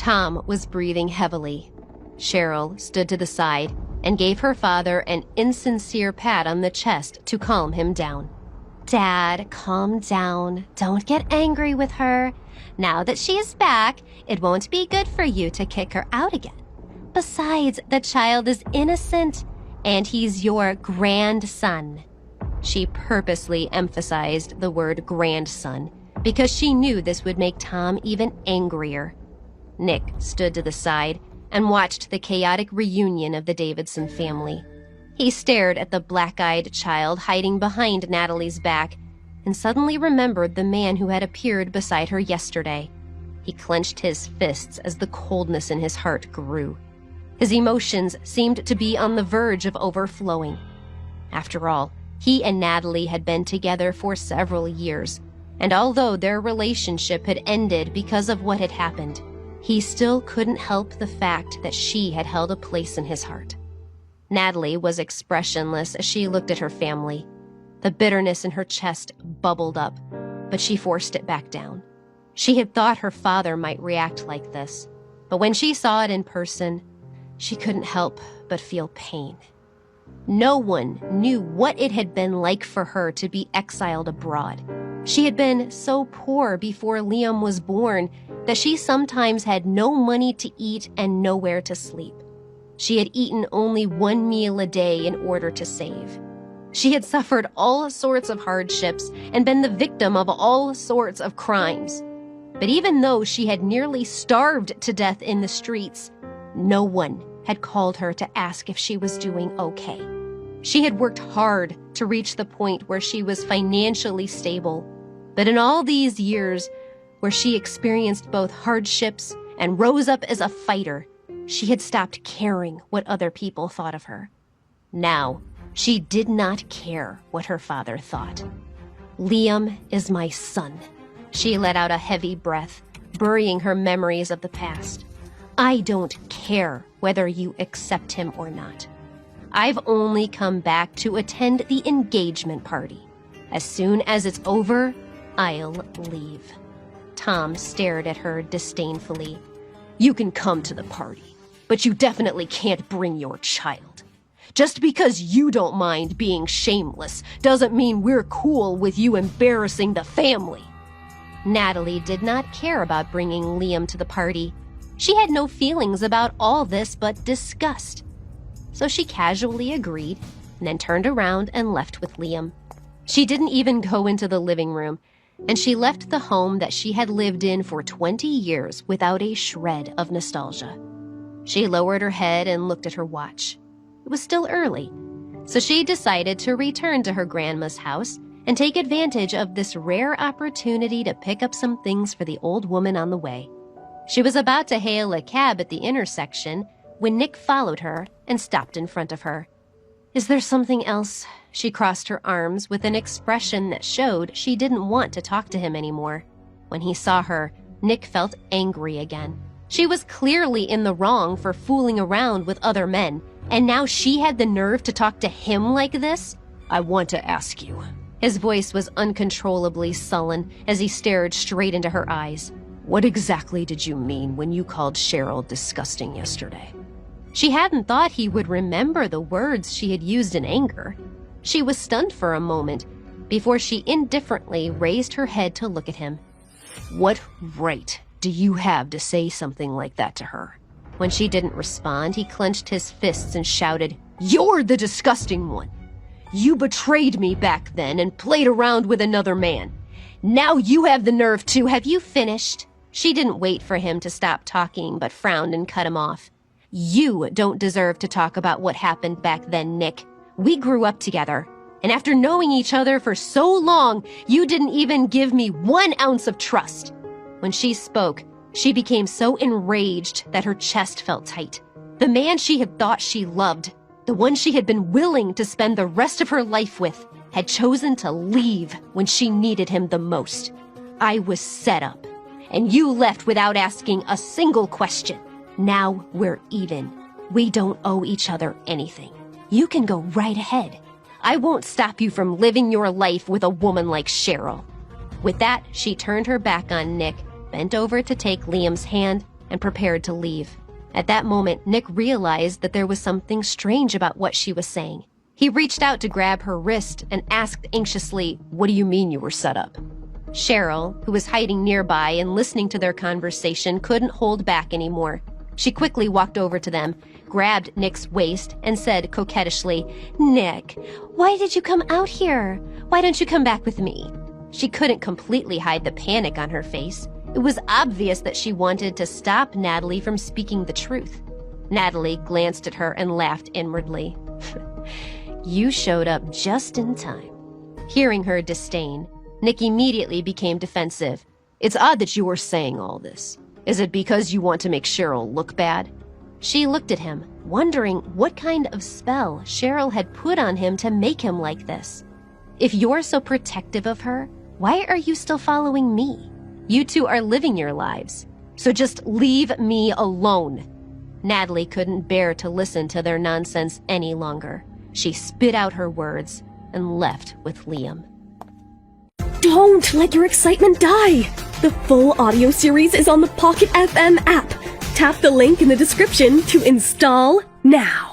Tom was breathing heavily. Cheryl stood to the side and gave her father an insincere pat on the chest to calm him down. "Dad, calm down. Don't get angry with her. Now that she is back, it won't be good for you to kick her out again. Besides, the child is innocent, and he's your grandson." She purposely emphasized the word grandson because she knew this would make Tom even angrier. Nick stood to the side and watched the chaotic reunion of the Davidson family. He stared at the black-eyed child hiding behind Natalie's back and suddenly remembered the man who had appeared beside her yesterday. He clenched his fists as the coldness in his heart grew. His emotions seemed to be on the verge of overflowing. After all, he and Natalie had been together for several years, and although their relationship had ended because of what had happened, he still couldn't help the fact that she had held a place in his heart. Natalie was expressionless as she looked at her family. The bitterness in her chest bubbled up, but she forced it back down. She had thought her father might react like this, but when she saw it in person, she couldn't help but feel pain. No one knew what it had been like for her to be exiled abroad. She had been so poor before Liam was born that she sometimes had no money to eat and nowhere to sleep. She had eaten only one meal a day in order to save. She had suffered all sorts of hardships and been the victim of all sorts of crimes. But even though she had nearly starved to death in the streets, no one had called her to ask if she was doing okay. She had worked hard to reach the point where she was financially stable, but in all these years where she experienced both hardships and rose up as a fighter, she had stopped caring what other people thought of her. Now, she did not care what her father thought. "Liam is my son." She let out a heavy breath, burying her memories of the past. "I don't care whether you accept him or not. I've only come back to attend the engagement party. As soon as it's over, I'll leave." Tom stared at her disdainfully. "You can come to the party, but you definitely can't bring your child. Just because you don't mind being shameless doesn't mean we're cool with you embarrassing the family." Natalie did not care about bringing Liam to the party. She had no feelings about all this but disgust. So she casually agreed and then turned around and left with Liam. She didn't even go into the living room, and she left the home that she had lived in for 20 years without a shred of nostalgia. She lowered her head and looked at her watch. It was still early, so she decided to return to her grandma's house and take advantage of this rare opportunity to pick up some things for the old woman on the way. She was about to hail a cab at the intersection when Nick followed her and stopped in front of her. "Is there something else?" She crossed her arms with an expression that showed she didn't want to talk to him anymore. When he saw her, Nick felt angry again. She was clearly in the wrong for fooling around with other men, and now she had the nerve to talk to him like this? "I want to ask you." His voice was uncontrollably sullen as he stared straight into her eyes. "What exactly did you mean when you called Cheryl disgusting yesterday?" She hadn't thought he would remember the words she had used in anger. She was stunned for a moment before she indifferently raised her head to look at him. "What right do you have to say something like that to her?" When she didn't respond, he clenched his fists and shouted, "You're the disgusting one! You betrayed me back then and played around with another man. Now you have the nerve to—" "Have you finished?" She didn't wait for him to stop talking, but frowned and cut him off. "You don't deserve to talk about what happened back then, Nick. We grew up together, and after knowing each other for so long, you didn't even give me 1 ounce of trust." When she spoke, she became so enraged that her chest felt tight. The man she had thought she loved, the one she had been willing to spend the rest of her life with, had chosen to leave when she needed him the most. "I was set up, and you left without asking a single question. Now we're even. We don't owe each other anything. You can go right ahead. I won't stop you from living your life with a woman like Cheryl." With that, she turned her back on Nick, bent over to take Liam's hand, and prepared to leave. At that moment, Nick realized that there was something strange about what she was saying. He reached out to grab her wrist and asked anxiously, "What do you mean you were set up?" Cheryl, who was hiding nearby and listening to their conversation, couldn't hold back anymore. She quickly walked over to them, grabbed Nick's waist, and said coquettishly, "Nick, why did you come out here? Why don't you come back with me?" She couldn't completely hide the panic on her face. It was obvious that she wanted to stop Natalie from speaking the truth. Natalie glanced at her and laughed inwardly. "You showed up just in time." Hearing her disdain, Nick immediately became defensive. "It's odd that you were saying all this. Is it because you want to make Cheryl look bad?" She looked at him, wondering what kind of spell Cheryl had put on him to make him like this. "If you're so protective of her, why are you still following me? You two are living your lives, so just leave me alone." Natalie couldn't bear to listen to their nonsense any longer. She spit out her words and left with Liam. Don't let your excitement die! The full audio series is on the Pocket FM app. Tap the link in the description to install now.